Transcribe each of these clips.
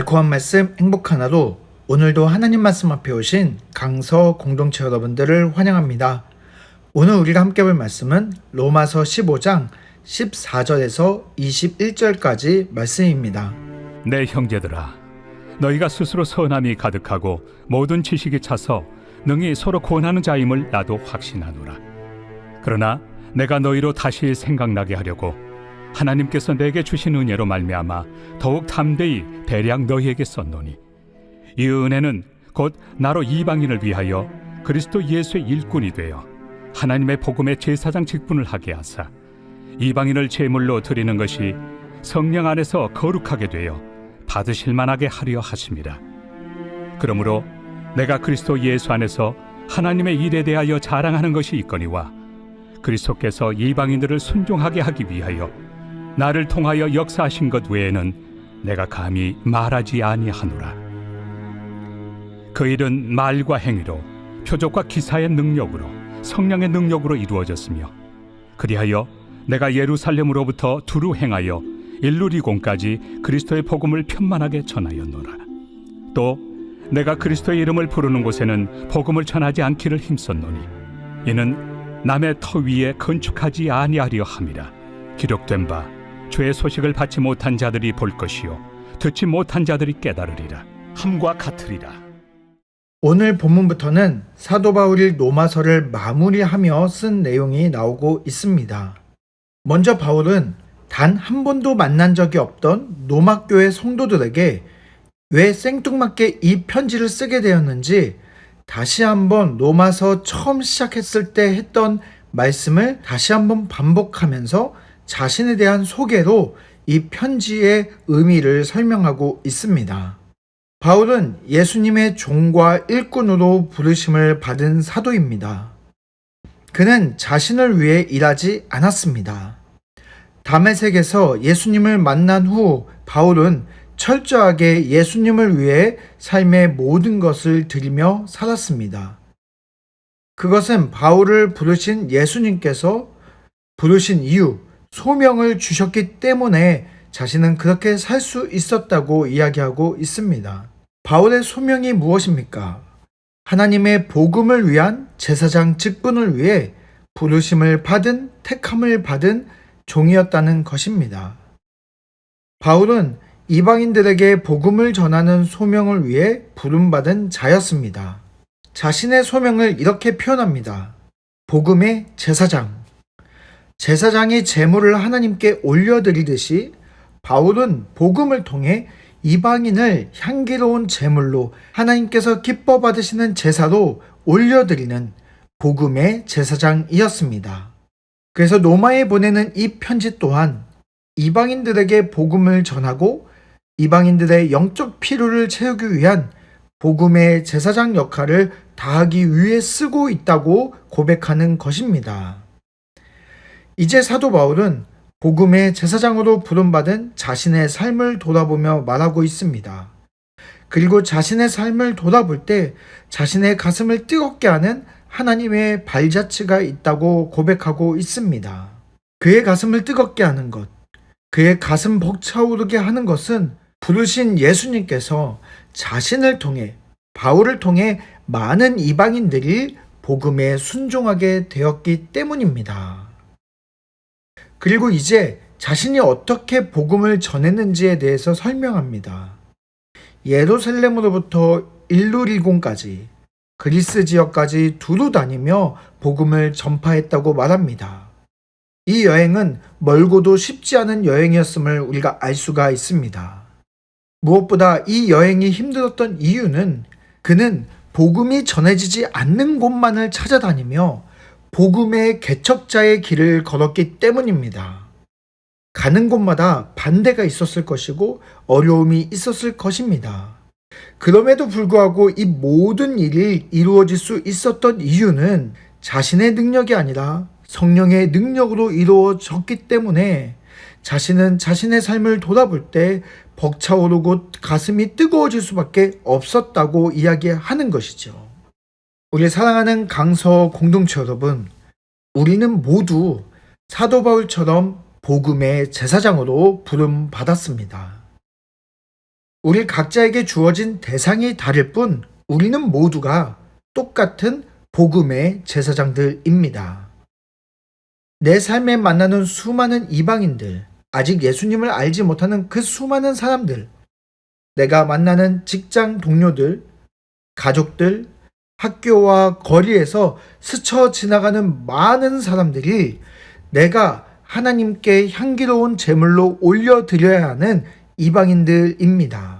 달콤한 말씀 행복한 하루, 오늘도 하나님 말씀 앞에 오신 강서 공동체 여러분들을 환영합니다. 오늘 우리가 함께 볼 말씀은 로마서 15장 14절에서 21절까지 말씀입니다. 내 형제들아, 너희가 스스로 선함이 가득하고 모든 지식이 차서 능히 서로 권하는 자임을 나도 확신하노라. 그러나 내가 너희로 다시 생각나게 하려고 하나님께서 내게 주신 은혜로 말미암아 더욱 담대히 대량 너희에게 썼노니, 이 은혜는 곧 나로 이방인을 위하여 그리스도 예수의 일꾼이 되어 하나님의 복음의 제사장 직분을 하게 하사 이방인을 제물로 드리는 것이 성령 안에서 거룩하게 되어 받으실 만하게 하려 하심이라. 그러므로 내가 그리스도 예수 안에서 하나님의 일에 대하여 자랑하는 것이 있거니와, 그리스도께서 이방인들을 순종하게 하기 위하여 나를 통하여 역사하신 것 외에는 내가 감히 말하지 아니하노라. 그 일은 말과 행위로, 표적과 기사의 능력으로, 성령의 능력으로 이루어졌으며, 그리하여 내가 예루살렘으로부터 두루 행하여 일루리곤까지 그리스도의 복음을 편만하게 전하였노라. 또 내가 그리스도의 이름을 부르는 곳에는 복음을 전하지 않기를 힘썼노니, 이는 남의 터 위에 건축하지 아니하려 함이라. 기록된 바 주의 소식을 받지 못한 자들이 볼 것이요 듣지 못한 자들이 깨달으리라 함과 같으리라. 오늘 본문부터는 사도 바울이 로마서를 마무리하며 쓴 내용이 나오고 있습니다. 먼저 바울은 단 한 번도 만난 적이 없던 로마 교회 성도들에게 왜 생뚱맞게 이 편지를 쓰게 되었는지 다시 한번 로마서 처음 시작했을 때 했던 말씀을 다시 한번 반복하면서 자신에 대한 소개로 이 편지의 의미를 설명하고 있습니다. 바울은 예수님의 종과 일꾼으로 부르심을 받은 사도입니다. 그는 자신을 위해 일하지 않았습니다. 다메섹에서 예수님을 만난 후 바울은 철저하게 예수님을 위해 삶의 모든 것을 드리며 살았습니다. 그것은 바울을 부르신 예수님께서 부르신 이유, 소명을 주셨기 때문에 자신은 그렇게 살 수 있었다고 이야기하고 있습니다. 바울의 소명이 무엇입니까? 하나님의 복음을 위한 제사장 직분을 위해 부르심을 받은, 택함을 받은 종이었다는 것입니다. 바울은 이방인들에게 복음을 전하는 소명을 위해 부름받은 자였습니다. 자신의 소명을 이렇게 표현합니다. 복음의 제사장. 제사장이 제물을 하나님께 올려드리듯이 바울은 복음을 통해 이방인을 향기로운 제물로 하나님께서 기뻐 받으시는 제사로 올려드리는 복음의 제사장이었습니다. 그래서 로마에 보내는 이 편지 또한 이방인들에게 복음을 전하고 이방인들의 영적 필요를 채우기 위한 복음의 제사장 역할을 다하기 위해 쓰고 있다고 고백하는 것입니다. 이제 사도 바울은 복음의 제사장으로 부름받은 자신의 삶을 돌아보며 말하고 있습니다. 그리고 자신의 삶을 돌아볼 때 자신의 가슴을 뜨겁게 하는 하나님의 발자취가 있다고 고백하고 있습니다. 그의 가슴을 뜨겁게 하는 것, 그의 가슴 벅차오르게 하는 것은 부르신 예수님께서 자신을 통해, 바울을 통해 많은 이방인들이 복음에 순종하게 되었기 때문입니다. 그리고 이제 자신이 어떻게 복음을 전했는지에 대해서 설명합니다. 예루살렘으로부터 일루리곤까지, 그리스 지역까지 두루 다니며 복음을 전파했다고 말합니다. 이 여행은 멀고도 쉽지 않은 여행이었음을 우리가 알 수가 있습니다. 무엇보다 이 여행이 힘들었던 이유는 그는 복음이 전해지지 않는 곳만을 찾아다니며 복음의 개척자의 길을 걸었기 때문입니다. 가는 곳마다 반대가 있었을 것이고 어려움이 있었을 것입니다. 그럼에도 불구하고 이 모든 일이 이루어질 수 있었던 이유는 자신의 능력이 아니라 성령의 능력으로 이루어졌기 때문에 자신은 자신의 삶을 돌아볼 때 벅차오르고 가슴이 뜨거워질 수밖에 없었다고 이야기하는 것이죠. 우리 사랑하는 강서 공동체 여러분, 우리는 모두 사도 바울처럼 복음의 제사장으로 부름받았습니다. 우리 각자에게 주어진 대상이 다를 뿐 우리는 모두가 똑같은 복음의 제사장들입니다. 내 삶에 만나는 수많은 이방인들, 아직 예수님을 알지 못하는 그 수많은 사람들, 내가 만나는 직장 동료들, 가족들, 학교와 거리에서 스쳐 지나가는 많은 사람들이 내가 하나님께 향기로운 제물로 올려드려야 하는 이방인들입니다.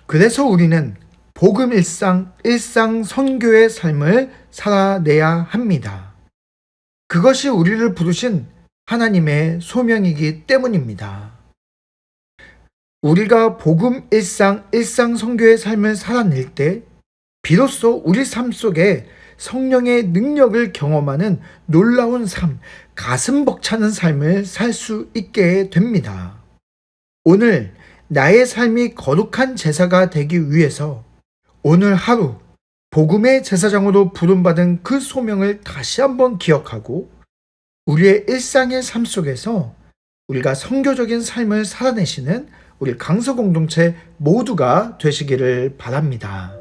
그래서 우리는 복음 일상 선교의 삶을 살아내야 합니다. 그것이 우리를 부르신 하나님의 소명이기 때문입니다. 우리가 복음 일상 선교의 삶을 살아낼 때 비로소 우리 삶 속에 성령의 능력을 경험하는 놀라운 삶, 가슴 벅차는 삶을 살 수 있게 됩니다. 오늘 나의 삶이 거룩한 제사가 되기 위해서 오늘 하루 복음의 제사장으로 부름받은 그 소명을 다시 한번 기억하고 우리의 일상의 삶 속에서 우리가 선교적인 삶을 살아내시는 우리 강서 공동체 모두가 되시기를 바랍니다.